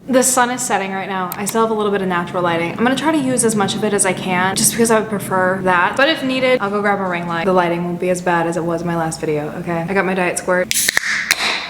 The sun is setting right now. I still have a little bit of natural lighting. I'm gonna try to use as much of it as I can just because I would prefer that. But if needed, I'll go grab a ring light. The lighting won't be as bad as it was in my last video, okay? I got my diet squirt.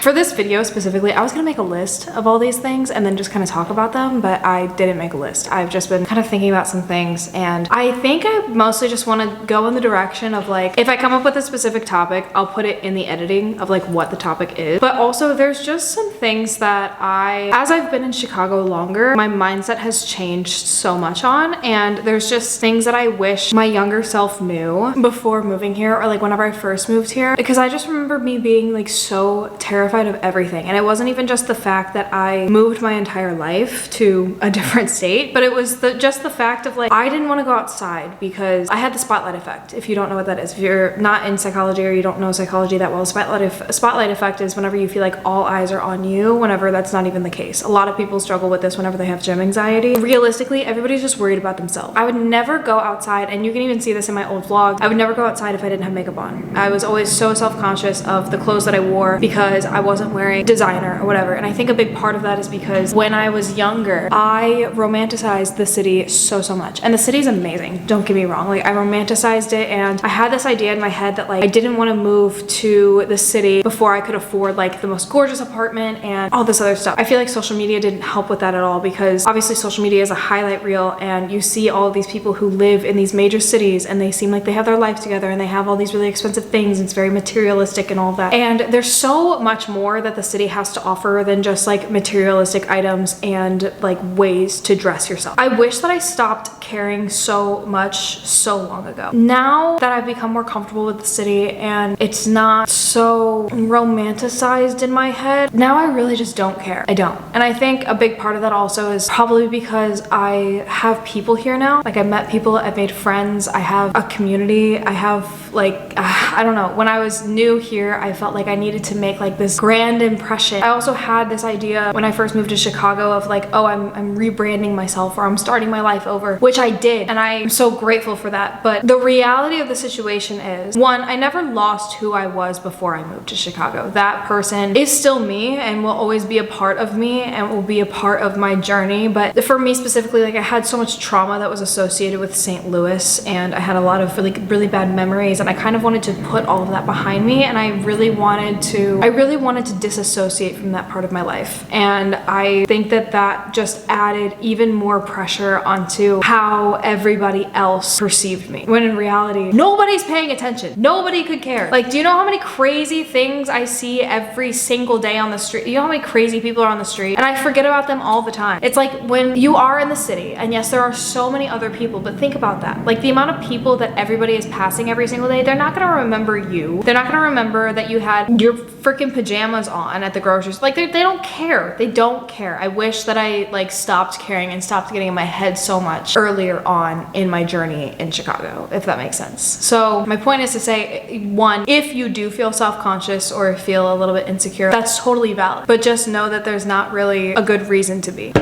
For this video specifically, I was gonna make a list of all these things and then just kind of talk about them, but I didn't make a list. I've just been kind of thinking about some things, and I think I mostly just want to go in the direction of like, if I come up with a specific topic, I'll put it in the editing of like what the topic is. But also there's just some things that as I've been in Chicago longer, my mindset has changed so much on, and there's just things that I wish my younger self knew before moving here, or like whenever I first moved here, because I just remember me being like so terrified of everything. And it wasn't even just the fact that I moved my entire life to a different state, but it was just the fact of like, I didn't want to go outside because I had the spotlight effect. If you don't know what that is, if you're not in psychology or you don't know psychology that well, spotlight effect is whenever you feel like all eyes are on you, whenever that's not even the case. A lot of people struggle with this whenever they have gym anxiety. Realistically, everybody's just worried about themselves. I would never go outside, and you can even see this in my old vlogs. I would never go outside if I didn't have makeup on. I was always so self-conscious of the clothes that I wore because I wasn't wearing designer or whatever. And I think a big part of that is because when I was younger, I romanticized the city so much. And the city's amazing, don't get me wrong. Like, I romanticized it, and I had this idea in my head that like I didn't want to move to the city before I could afford like the most gorgeous apartment and all this other stuff. I feel like social media didn't help with that at all, because obviously social media is a highlight reel, and you see all of these people who live in these major cities and they seem like they have their life together and they have all these really expensive things. It's very materialistic and all that. And there's so much more that the city has to offer than just like materialistic items and like ways to dress yourself. I wish that I stopped caring so much so long ago. Now that I've become more comfortable with the city and it's not so romanticized in my head, now I really just don't care. I don't. And I think a big part of that also is probably because I have people here now. Like, I've met people, I've made friends, I have a community, I have like, I don't know. When I was new here, I felt like I needed to make like this grand impression. I also had this idea when I first moved to Chicago of like, oh, I'm rebranding myself, or I'm starting my life over, which I did, and I'm so grateful for that. But the reality of the situation is, one, I never lost who I was before I moved to Chicago. That person is still me and will always be a part of me and will be a part of my journey. But for me specifically, like, I had so much trauma that was associated with St. Louis, and I had a lot of really bad memories, and I kind of wanted to put all of that behind me, and I really wanted to disassociate from that part of my life. And I think that that just added even more pressure onto how everybody else perceived me, when in reality nobody's paying attention. Nobody could care. Like, do you know how many crazy things I see every single day on the street? You know how many crazy people are on the street, and I forget about them all the time. It's like when you are in the city, and yes, there are so many other people, but think about that. Like, the amount of people that everybody is passing every single day, they're not gonna remember you. They're not gonna remember that you had your freaking pajamas on at the grocery store. Like, they don't care. They don't care. I wish that I like stopped caring and stopped getting in my head so much earlier on in my journey in Chicago, if that makes sense. So my point is to say, one, if you do feel self-conscious or feel a little bit insecure, that's totally valid. But just know that there's not really a good reason to be.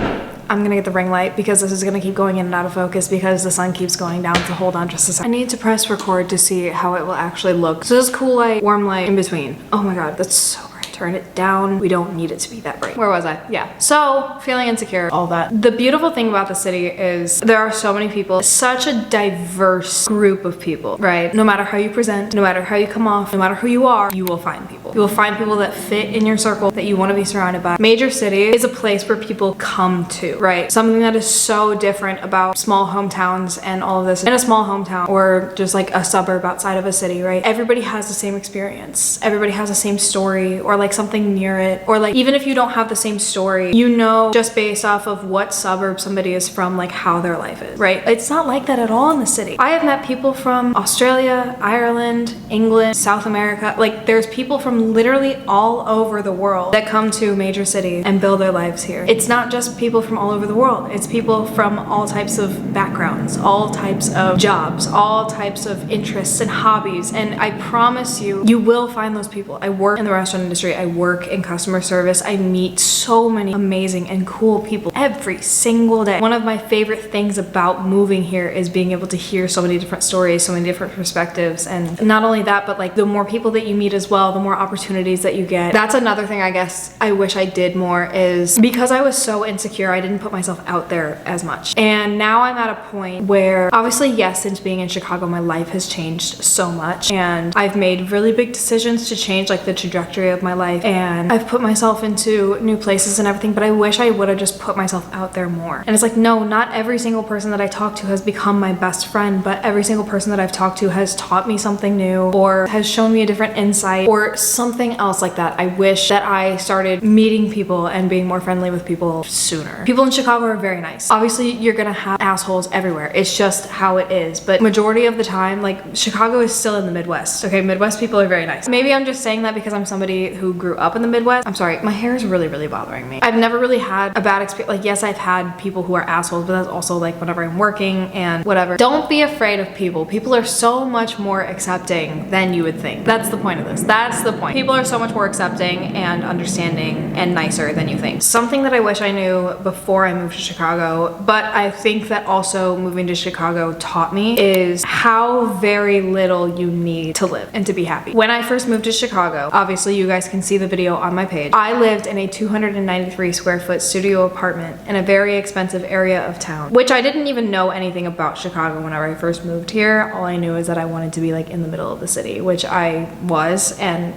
I'm gonna get the ring light because this is gonna keep going in and out of focus because the sun keeps going down, so hold on just a second. I need to press record to see how it will actually look. So this is cool light, warm light in between. Oh my god, that's so bright. Turn it down. We don't need it to be that bright. Where was I? Yeah. So feeling insecure, all that. The beautiful thing about the city is there are so many people, such a diverse group of people, right? No matter how you present, no matter how you come off, no matter who you are, you will find people. You will find people that fit in your circle that you want to be surrounded by. Major city is a place where people come to, right? Something that is so different about small hometowns and all of this. In a small hometown or just like a suburb outside of a city, right? Everybody has the same experience. Everybody has the same story, or like something near it, or like even if you don't have the same story, you know, just based off of what suburb somebody is from, like how their life is, right? It's not like that at all in the city. I have met people from Australia, Ireland, England, South America. Like, there's people from literally all over the world that come to major cities and build their lives here. It's not just people from all over the world. It's people from all types of backgrounds, all types of jobs, all types of interests and hobbies. And I promise you, you will find those people. I work in the restaurant industry. industry. I work in customer service. I meet so many amazing and cool people every single day. One of my favorite things about moving here is being able to hear so many different stories, so many different perspectives. And not only that, but like the more people that you meet as well, the more opportunities that you get. That's another thing I guess I wish I did more, is because I was so insecure, I didn't put myself out there as much. And now I'm at a point where, obviously, yes, since being in Chicago, my life has changed so much, and I've made really big decisions to change like the trajectory of my life, and I've put myself into new places and everything, but I wish I would have just put myself out there more. And it's like, no, not every single person that I talk to has become my best friend, but every single person that I've talked to has taught me something new, or has shown me a different insight, or something else like that. I wish that I started meeting people and being more friendly with people sooner. People in Chicago are very nice. Obviously, you're gonna have assholes everywhere. It's just how it is. But majority of the time, like, Chicago is still in the Midwest. Okay, Midwest people are very nice. Maybe I'm just saying that because I'm somebody who grew up in the Midwest. I'm sorry, my hair is really, really bothering me. I've never really had a bad experience. Like, yes, I've had people who are assholes, but that's also like whenever I'm working and whatever. Don't be afraid of people. People are so much more accepting than you would think. That's the point of this. That's the point. People are so much more accepting and understanding and nicer than you think. Something that I wish I knew before I moved to Chicago, but I think that also moving to Chicago taught me, is how very little you need to live and to be happy. When I first moved to Chicago, obviously you guys can see the video on my page, I lived in a 293 square foot studio apartment in a very expensive area of town, which I didn't even know anything about Chicago whenever I first moved here. All I knew is that I wanted to be like in the middle of the city, which I was. And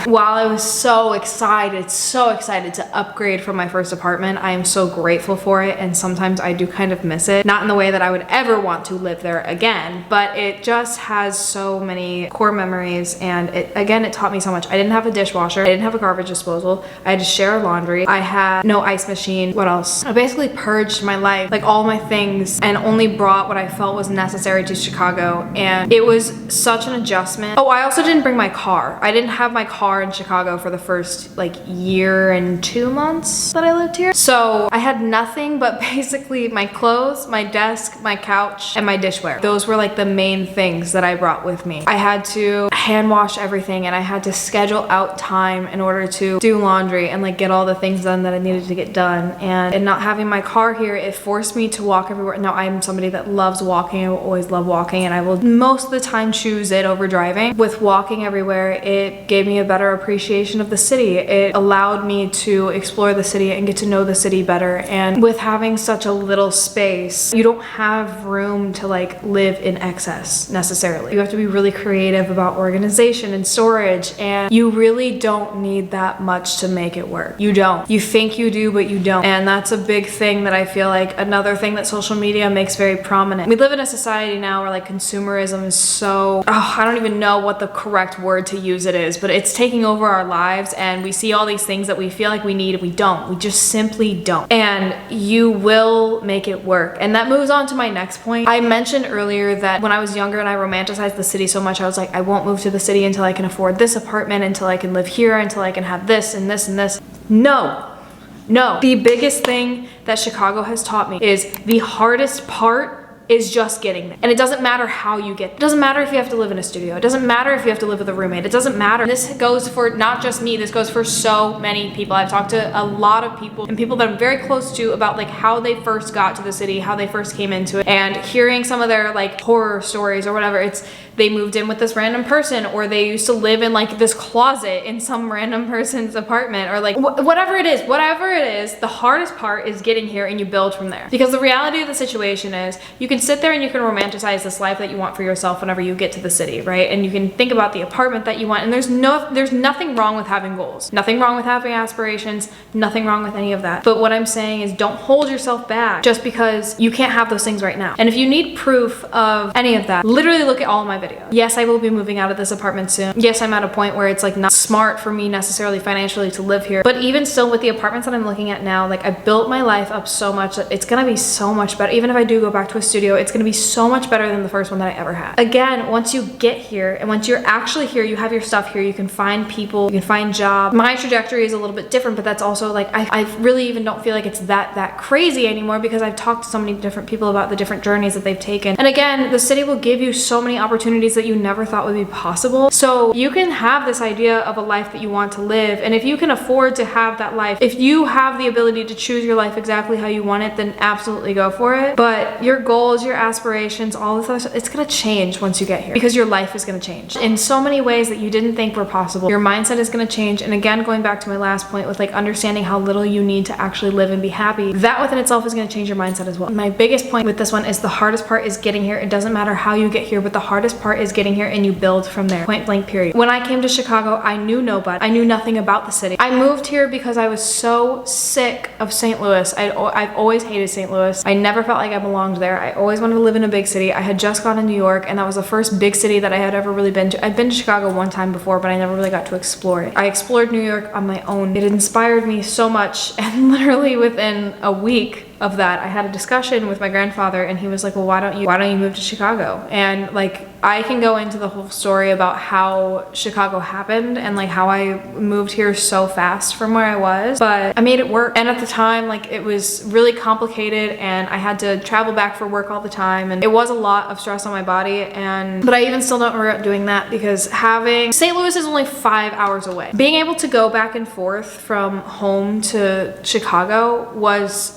while I was so excited to upgrade from my first apartment, I am so grateful for it. And sometimes I do kind of miss it. Not in the way that I would ever want to live there again, but it just has so many core memories. And it taught me so much. I didn't have a dishwasher. I didn't have a garbage disposal. I had to share laundry. I had no ice machine. What else? I basically purged my life, like all my things, and only brought what I felt was necessary to Chicago. And it was such an adjustment. Oh, I also didn't bring my car. I didn't have my car in Chicago for the first like year and 2 months that I lived here. So I had nothing but basically my clothes, my desk, my couch, and my dishware. Those were like the main things that I brought with me. I had to hand wash everything, and I had to schedule out time in order to do laundry and like get all the things done that I needed to get done. And not having my car here, it forced me to walk everywhere. Now, I'm somebody that loves walking. I will always love walking, and I will most of the time choose it over driving. With walking everywhere, it gave me a better appreciation of the city. It allowed me to explore the city and get to know the city better. And with having such a little space, you don't have room to like live in excess necessarily. You have to be really creative about organization and storage, and you really don't need that much to make it work. You don't. You think you do, but you don't. And that's a big thing that I feel like another thing that social media makes very prominent. We live in a society now where like consumerism is so, I don't even know what the correct word to use it is, but it's taking over our lives, and we see all these things that we feel like we need and we don't. We just simply don't. And you will make it work. And that moves on to my next point. I mentioned earlier that when I was younger and I romanticized the city so much, I was like, I won't move to the city until I can afford this apartment, until I can live here, until I can have this and this and this. No. The biggest thing that Chicago has taught me is the hardest part is just getting there. And it doesn't matter how you get. It doesn't matter if you have to live in a studio. It doesn't matter if you have to live with a roommate. It doesn't matter. This goes for not just me. This goes for so many people. I've talked to a lot of people and people that I'm very close to about like how they first got to the city, how they first came into it, and hearing some of their like horror stories or whatever. It's they moved in with this random person, or they used to live in like this closet in some random person's apartment, or like whatever it is, the hardest part is getting here, and you build from there. Because the reality of the situation is you can sit there and you can romanticize this life that you want for yourself whenever you get to the city, right? And you can think about the apartment that you want, and there's nothing wrong with having goals, nothing wrong with having aspirations, nothing wrong with any of that. But what I'm saying is don't hold yourself back just because you can't have those things right now. And if you need proof of any of that, literally look at all of my videos. Yes, I will be moving out of this apartment soon. Yes, I'm at a point where it's like not smart for me necessarily financially to live here. But even still, with the apartments that I'm looking at now, like I built my life up so much that it's gonna be so much better. Even if I do go back to a studio studio. It's gonna be so much better than the first one that I ever had. Again, once you get here and once you're actually here, you have your stuff here, you can find people, you can find jobs. My trajectory is a little bit different, but that's also like, I really even don't feel like it's that crazy anymore because I've talked to so many different people about the different journeys that they've taken. And again, the city will give you so many opportunities that you never thought would be possible. So you can have this idea of a life that you want to live. And if you can afford to have that life, if you have the ability to choose your life exactly how you want it, then absolutely go for it. But your goals, your aspirations, all this other stuff, it's gonna change once you get here because your life is gonna change in so many ways that you didn't think were possible. Your mindset is gonna change. And again, going back to my last point with like understanding how little you need to actually live and be happy, that within itself is gonna change your mindset as well. My biggest point with this one is the hardest part is getting here. It doesn't matter how you get here, but the hardest part is getting here and you build from there. Point blank period. When I came to Chicago, I knew nobody. I knew nothing about the city. I moved here because I was so sick of St. Louis. I've always hated St. Louis. I never felt like I belonged there. I always wanted to live in a big city. I had just gone to New York and that was the first big city that I had ever really been to. I'd been to Chicago one time before, but I never really got to explore it. I explored New York on my own. It inspired me so much, and literally within a week of that, I had a discussion with my grandfather and he was like, well, why don't you move to Chicago? And like, I can go into the whole story about how Chicago happened and like how I moved here so fast from where I was, but I made it work. And at the time, like it was really complicated and I had to travel back for work all the time and it was a lot of stress on my body. But I even still don't regret doing that because St. Louis is only 5 hours away. Being able to go back and forth from home to Chicago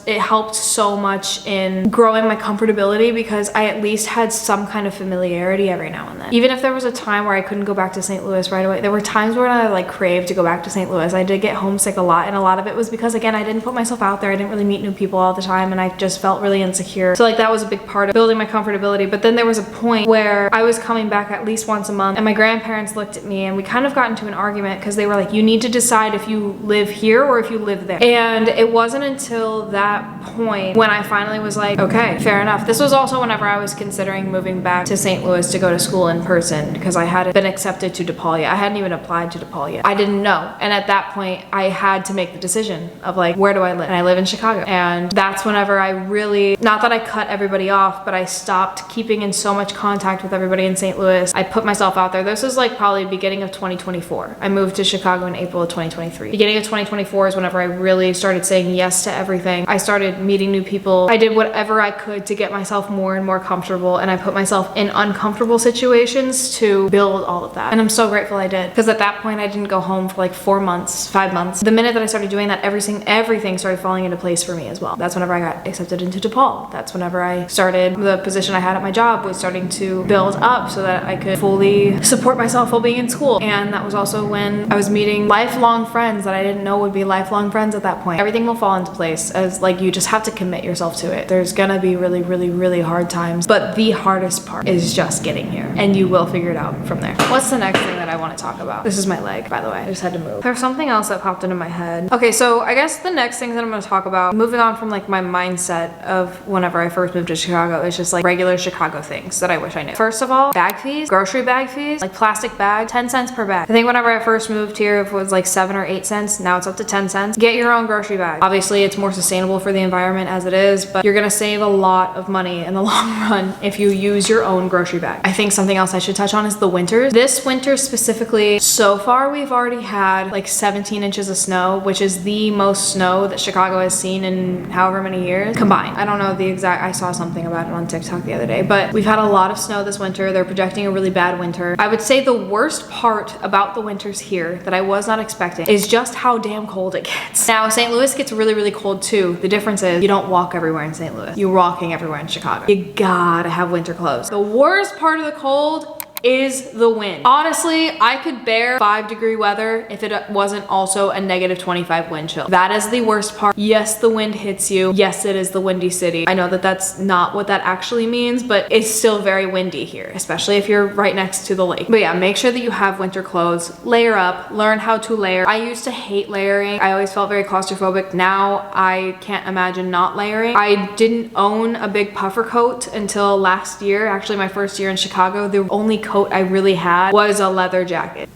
it helped so much in growing my comfortability because I at least had some kind of familiarity every now and then. Even if there was a time where I couldn't go back to St. Louis right away, there were times where I like craved to go back to St. Louis. I did get homesick a lot, and a lot of it was because again, I didn't put myself out there. I didn't really meet new people all the time and I just felt really insecure. So like that was a big part of building my comfortability. But then there was a point where I was coming back at least once a month and my grandparents looked at me and we kind of got into an argument because they were like, you need to decide if you live here or if you live there. And it wasn't until that point when I finally was like, okay, fair enough. This was also whenever I was considering moving back to St. Louis to go to school in person because I hadn't been accepted to DePaul yet. I hadn't even applied to DePaul yet. I didn't know. And at that point, I had to make the decision of like, where do I live? And I live in Chicago. And that's whenever I really, not that I cut everybody off, but I stopped keeping in so much contact with everybody in St. Louis. I put myself out there. This was like probably beginning of 2024. I moved to Chicago in April of 2023. Beginning of 2024 is whenever I really started saying yes to everything. I started meeting new people. I did whatever I could to get myself more and more comfortable, and I put myself in uncomfortable situations to build all of that. And I'm so grateful I did, because at that point I didn't go home for like 4 months, 5 months. The minute that I started doing that, everything started falling into place for me as well. That's whenever I got accepted into DePaul. That's whenever I started, the position I had at my job was starting to build up so that I could fully support myself while being in school. And that was also when I was meeting lifelong friends that I didn't know would be lifelong friends at that point. Everything will fall into place as like you just have to commit yourself to it. There's gonna be really hard times, but the hardest part is just getting here, and you will figure it out from there. What's the next thing that I want to talk about? This is my leg, by the way. I just had to move. There's something else that popped into my head. Okay, so I guess the next thing that I'm going to talk about, moving on from like my mindset of whenever I first moved to Chicago, is just like regular Chicago things that I wish I knew. First of all, bag fees, grocery bag fees, like plastic bag, 10 cents per bag. I think whenever I first moved here, it was like 7 or 8 cents. Now it's up to 10 cents. Get your own grocery bag. Obviously, it's more sustainable for the environment as it is, but you're going to save a lot of money in the long run if you use your own grocery bag. I think something else I should touch on is the winters. This winter specifically, so far we've already had like 17 inches of snow, which is the most snow that Chicago has seen in however many years combined. I don't know the exact, I saw something about it on TikTok the other day, but we've had a lot of snow this winter. They're projecting a really bad winter. I would say the worst part about the winters here that I was not expecting is just how damn cold it gets. Now, St. Louis gets really cold too. The difference is you don't walk everywhere in St. Louis. You're walking everywhere in Chicago. You gotta have winter clothes. The worst part of the cold is the wind. Honestly, I could bear 5-degree weather if it wasn't also a -25 wind chill. That is the worst part. Yes, the wind hits you. Yes, it is the windy city. I know that that's not what that actually means, but it's still very windy here, especially if you're right next to the lake. But yeah, make sure that you have winter clothes. Layer up, learn how to layer. I used to hate layering. I always felt very claustrophobic. Now I can't imagine not layering. I didn't own a big puffer coat until last year. Actually, my first year in Chicago, the only coat I really had was a leather jacket.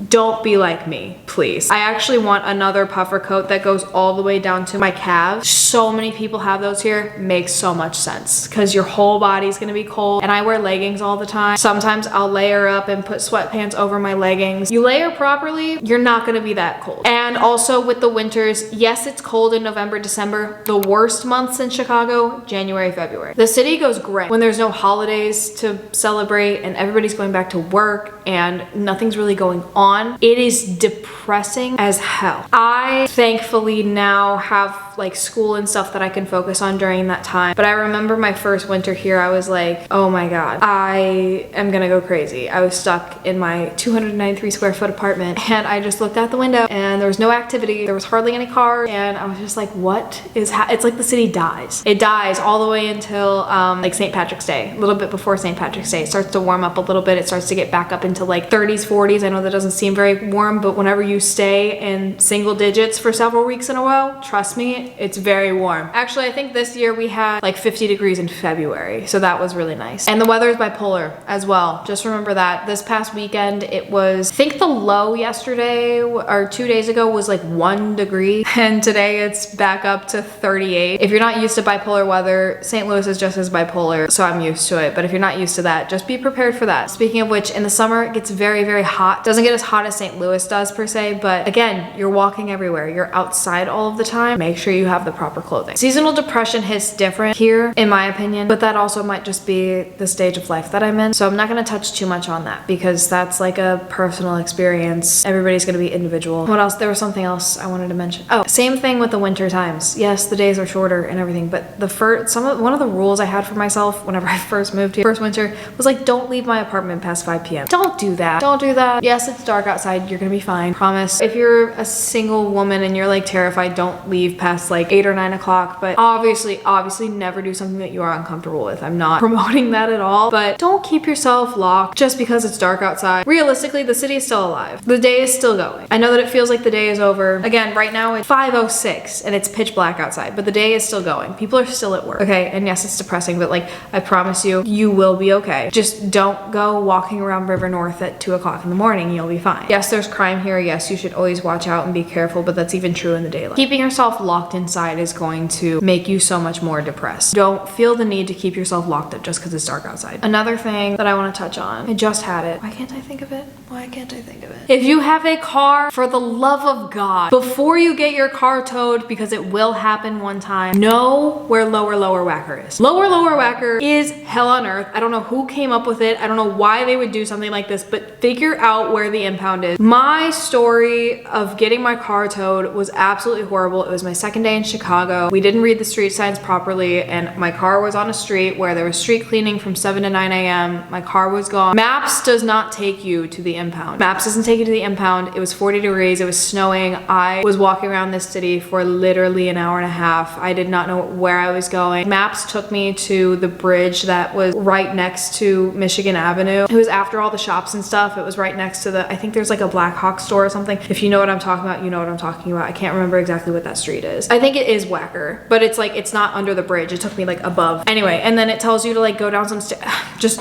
Don't be like me, please. I actually want another puffer coat that goes all the way down to my calves. So many people have those here. Makes so much sense because your whole body's gonna be cold. And I wear leggings all the time. Sometimes I'll layer up and put sweatpants over my leggings. You layer properly, you're not gonna be that cold. And also with the winters, yes, it's cold in November, December. The worst months in Chicago, January, February. The city goes gray when there's no holidays to celebrate and everybody's going back to work and nothing's really going on. It is depressing as hell. I thankfully now have like school and stuff that I can focus on during that time. But I remember my first winter here, I was like, oh my God, I am gonna go crazy. I was stuck in my 293 square foot apartment and I just looked out the window and there was no activity. There was hardly any cars and I was just like, what is it's like the city dies. It dies all the way until like St. Patrick's Day, a little bit before St. Patrick's Day. It starts to warm up a little bit. It starts to get back up into like 30s, 40s. I know that doesn't seem very warm, but whenever you stay in single digits for several weeks in a row, trust me, it's very warm. Actually, I think this year we had like 50 degrees in February, so that was really nice. And the weather is bipolar as well. Just remember that. This past weekend, it was, I think the low yesterday or 2 days ago was like 1 degree, and today it's back up to 38. If you're not used to bipolar weather, St. Louis is just as bipolar, so I'm used to it. But if you're not used to that, just be prepared for that. Speaking of which, in the summer, it gets very, very hot. Doesn't get as hot as St. Louis does per se, but again, you're walking everywhere. You're outside all of the time. Make sure you have the proper clothing. Seasonal depression hits different here, in my opinion, but that also might just be the stage of life that I'm in. So I'm not gonna touch too much on that because that's like a personal experience. Everybody's gonna be individual. What else? There was something else I wanted to mention. Oh, same thing with the winter times. Yes, the days are shorter and everything, but one of the rules I had for myself whenever I first moved here, first winter, was like, don't leave my apartment past 5 p.m. Don't do that. Don't do that. Yes, it's dark outside. You're gonna be fine. Promise. If you're a single woman and you're like terrified, don't leave past like 8 or 9 o'clock. But obviously never do something that you are uncomfortable with. I'm not promoting that at all, but don't keep yourself locked just because it's dark outside. Realistically, the city is still alive. The day is still going. I know that it feels like the day is over. Again, right now it's 5:06 and it's pitch black outside, but the day is still going. People are still at work. Okay, and yes, it's depressing, but like, I promise you, you will be okay. Just don't go walking around River North at 2 o'clock in the morning. You'll be fine. Yes, there's crime here. Yes, you should always watch out and be careful, but that's even true in the daylight. Keeping yourself locked inside is going to make you so much more depressed. Don't feel the need to keep yourself locked up just because it's dark outside. Another thing that I want to touch on, I just had it. Why can't I think of it? Why can't I think of it? If you have a car, for the love of God, before you get your car towed, because it will happen one time, know where Lower Whacker is. Lower Whacker is hell on earth. I don't know who came up with it. I don't know why they would do something like this, but figure out where the impound is. My story of getting my car towed was absolutely horrible. It was my second day in Chicago. We didn't read the street signs properly, and my car was on a street where there was street cleaning from 7 to 9 a.m. My car was gone. Maps does not take you to the impound. Maps doesn't take you to the impound. It was 40 degrees. It was snowing. I was walking around this city for literally an hour and a half. I did not know where I was going. Maps took me to the bridge that was right next to Michigan Avenue. It was after all the shops and stuff. It was right next to I think there's like a Black Hawk store or something. If you know what I'm talking about, you know what I'm talking about. I can't remember exactly what that street is. I think it is Whacker, but it's like, it's not under the bridge. It took me like above. Anyway, and then it tells you to like go down some stairs. Just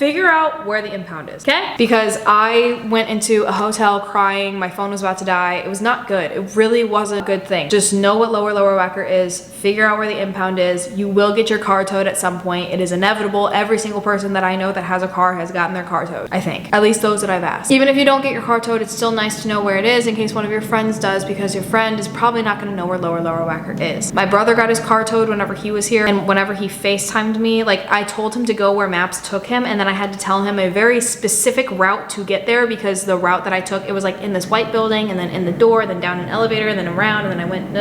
figure out where the impound is, okay? Because I went into a hotel crying. My phone was about to die. It was not good. It really wasn't a good thing. Just know what Lower Whacker is. Figure out where the impound is. You will get your car towed at some point. It is inevitable. Every single person that I know that has a car has gotten their car towed, I think. At least those that I've asked. Even if you don't get your car towed, it's still nice to know where it is in case one of your friends does, because your friend is probably not gonna know where Lower Whacker is. My brother got his car towed whenever he was here, and whenever he FaceTimed me, like, I told him to go where maps took him, and then I had to tell him a very specific route to get there, because the route that I took, it was like in this white building and then in the door, then down an elevator, and then around, and then I went,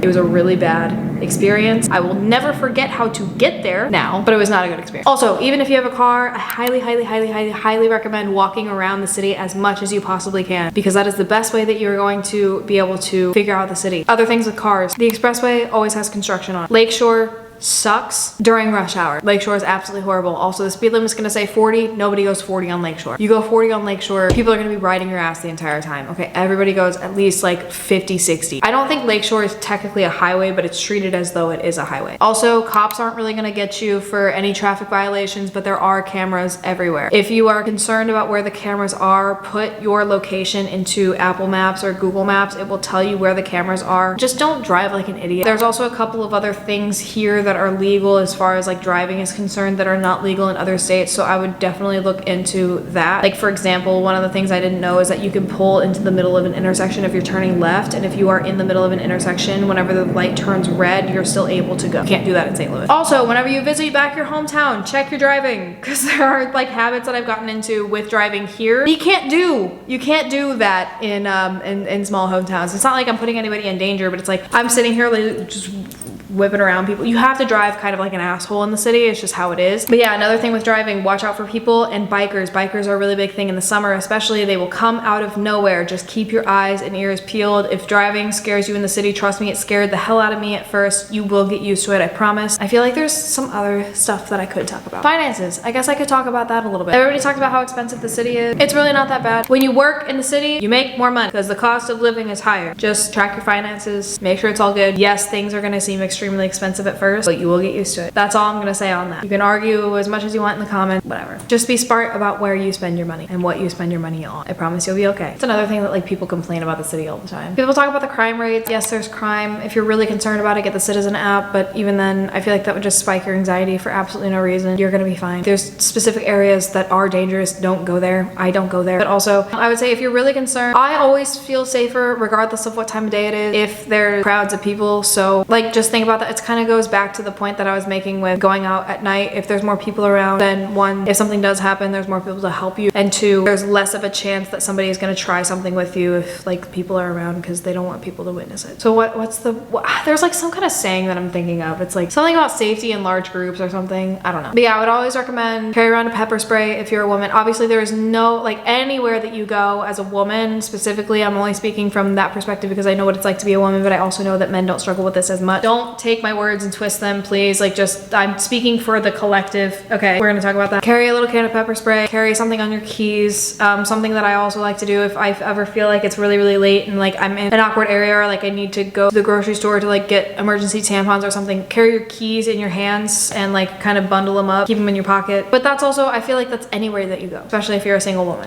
It was a really bad experience. I will never forget how to get there now, but it was not a good experience. Also, even if you have a car, I highly recommend walking around the city as much as you possibly can, because that is the best way that you're going to be able to figure out the city. Other things with cars, the expressway always has construction on it. Lakeshore, sucks during rush hour. Lakeshore is absolutely horrible. Also, the speed limit is gonna say 40. Nobody goes 40 on Lakeshore. You go 40 on Lakeshore, people are gonna be riding your ass the entire time. Okay, everybody goes at least like 50, 60. I don't think Lakeshore is technically a highway, but it's treated as though it is a highway. Also, cops aren't really gonna get you for any traffic violations, but there are cameras everywhere. If you are concerned about where the cameras are, put your location into Apple Maps or Google Maps. It will tell you where the cameras are. Just don't drive like an idiot. There's also a couple of other things here that are legal as far as like driving is concerned that are not legal in other states, so I would definitely look into that. Like for example, one of the things I didn't know is that you can pull into the middle of an intersection if you're turning left, and if you are in the middle of an intersection, whenever the light turns red, you're still able to go. You can't do that in St. Louis. Also, whenever you visit back your hometown, check your driving, because there are like habits that I've gotten into with driving here. You can't do that in small hometowns. It's not like I'm putting anybody in danger, but it's like I'm sitting here like just whipping around people. You have to drive kind of like an asshole in the city. It's just how it is. But yeah, another thing with driving, watch out for people and bikers. Bikers are a really big thing in the summer, especially. They will come out of nowhere. Just keep your eyes and ears peeled. If driving scares you in the city, trust me, it scared the hell out of me at first. You will get used to it, I promise. I feel like there's some other stuff that I could talk about. Finances. I guess I could talk about that a little bit. Everybody talks about how expensive the city is. It's really not that bad. When you work in the city, you make more money because the cost of living is higher. Just track your finances, make sure it's all good. Yes, things are gonna seem extremely expensive at first, but you will get used to it. That's all I'm gonna say on that. You can argue as much as you want in the comments, whatever. Just be smart about where you spend your money and what you spend your money on. I promise you'll be okay. It's another thing that like people complain about the city all the time. People talk about the crime rates. Yes, there's crime. If you're really concerned about it, get the Citizen app, but even then, I feel like that would just spike your anxiety for absolutely no reason. You're gonna be fine. There's specific areas that are dangerous. Don't go there. I don't go there. But also, I would say if you're really concerned, I always feel safer regardless of what time of day it is if there are crowds of people. So like just think about that. It kind of goes back to the point that I was making with going out at night. If there's more people around, then one, if something does happen, there's more people to help you, and two, there's less of a chance that somebody is going to try something with you if like people are around because they don't want people to witness it. So there's like some kind of saying that I'm thinking of. It's like something about safety in large groups or something. I don't know. But yeah, I would always recommend carry around a pepper spray if you're a woman. Obviously there is no, like anywhere that you go as a woman specifically, I'm only speaking from that perspective because I know what it's like to be a woman, but I also know that men don't struggle with this as much. Don't take my words and twist them, please. Like just, I'm speaking for the collective. Okay, we're gonna talk about that. Carry a little can of pepper spray, carry something on your keys. Something that I also like to do if I ever feel like it's really, really late and like I'm in an awkward area or like I need to go to the grocery store to like get emergency tampons or something, carry your keys in your hands and like kind of bundle them up, keep them in your pocket. But that's also, I feel like that's anywhere that you go, especially if you're a single woman.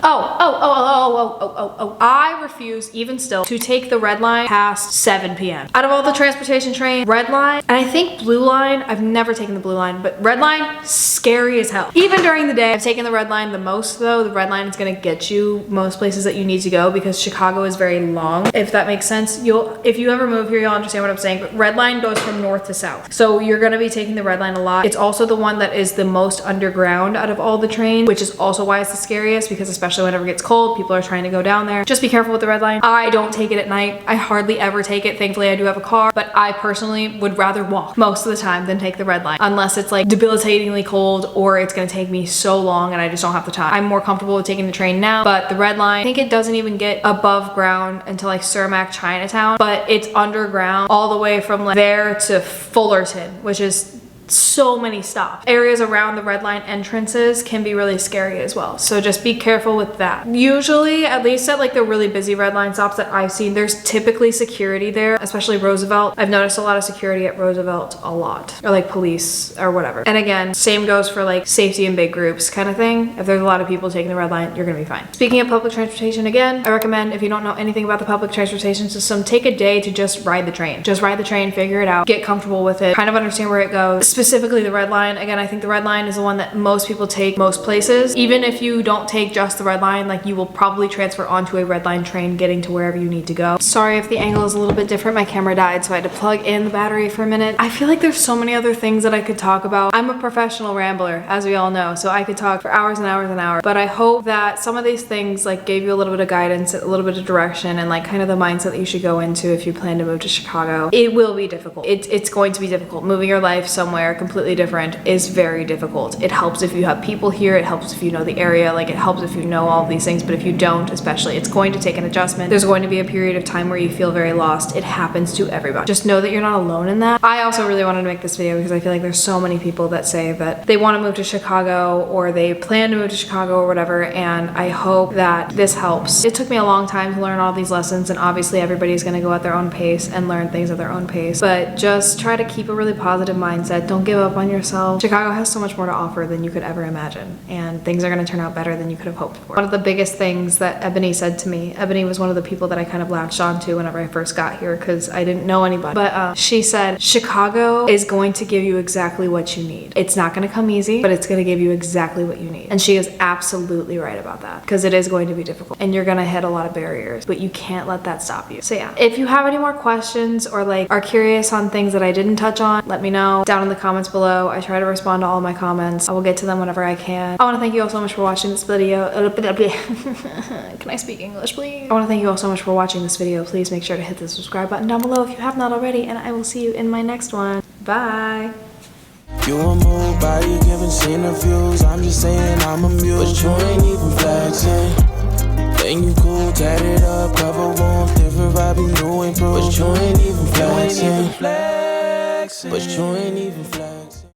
I refuse even still to take the red line past 7 p.m. Out of all the transportation trains, red line, and I think blue line, I've never taken the blue line, but red line, scary as hell. Even during the day, I've taken the red line the most though. The red line is gonna get you most places that you need to go because Chicago is very long. If that makes sense, if you ever move here, you'll understand what I'm saying, but red line goes from north to south. So you're gonna be taking the red line a lot. It's also the one that is the most underground out of all the trains, which is also why it's the scariest because especially whenever it gets cold, people are trying to go down there. Just be careful with the red line. I don't take it at night. I hardly ever take it. Thankfully, I do have a car, but I personally would rather walk most of the time than take the red line unless it's like debilitatingly cold or it's gonna take me so long and I just don't have the time. I'm more comfortable with taking the train now, but the red line, I think it doesn't even get above ground until like Cermak, Chinatown, but it's underground all the way from like there to Fullerton, which is so many stops. Areas around the red line entrances can be really scary as well. So just be careful with that. Usually, at least at like the really busy red line stops that I've seen, there's typically security there, especially Roosevelt. I've noticed a lot of security at Roosevelt a lot, or like police or whatever. And again, same goes for like safety in big groups kind of thing. If there's a lot of people taking the red line, you're gonna be fine. Speaking of public transportation again, I recommend if you don't know anything about the public transportation system, take a day to just ride the train. Just ride the train, figure it out, get comfortable with it, kind of understand where it goes. Specifically the red line. Again, I think the red line is the one that most people take most places. Even if you don't take just the red line, like you will probably transfer onto a red line train getting to wherever you need to go. Sorry if the angle is a little bit different. My camera died, so I had to plug in the battery for a minute. I feel like there's so many other things that I could talk about. I'm a professional rambler, as we all know, so I could talk for hours and hours and hours. But I hope that some of these things like gave you a little bit of guidance, a little bit of direction, and like kind of the mindset that you should go into if you plan to move to Chicago. It will be difficult. It's going to be difficult moving your life somewhere somewhere completely different is very difficult. It helps if you have people here, it helps if you know the area, like it helps if you know all of these things, but if you don't, especially, it's going to take an adjustment. There's going to be a period of time where you feel very lost. It happens to everybody. Just know that you're not alone in that. I also really wanted to make this video because I feel like there's so many people that say that they want to move to Chicago or they plan to move to Chicago or whatever, and I hope that this helps. It took me a long time to learn all these lessons, and obviously everybody's going to go at their own pace and learn things at their own pace, but just try to keep a really positive mindset. Don't give up on yourself. Chicago has so much more to offer than you could ever imagine, and things are going to turn out better than you could have hoped for. One of the biggest things that Ebony said to me, Ebony was one of the people that I kind of latched onto whenever I first got here because I didn't know anybody, but she said, Chicago is going to give you exactly what you need. It's not going to come easy, but it's going to give you exactly what you need. And she is absolutely right about that, because it is going to be difficult and you're going to hit a lot of barriers, but you can't let that stop you. So yeah, if you have any more questions or like are curious on things that I didn't touch on, let me know down in the comments below. I try to respond to all my comments. I will get to them whenever I can. I want to thank you all so much for watching this video. Can I speak English, please? I want to thank you all so much for watching this video. Please make sure to hit the subscribe button down below if you have not already, and I will see you in my next one. Bye. You a move by you giving interviews. I'm just saying I'm amused, but you ain't even flexing. And you cool, tatted up, cover warm, different vibe, you new improved, but you ain't even flexing. But you ain't even flexing.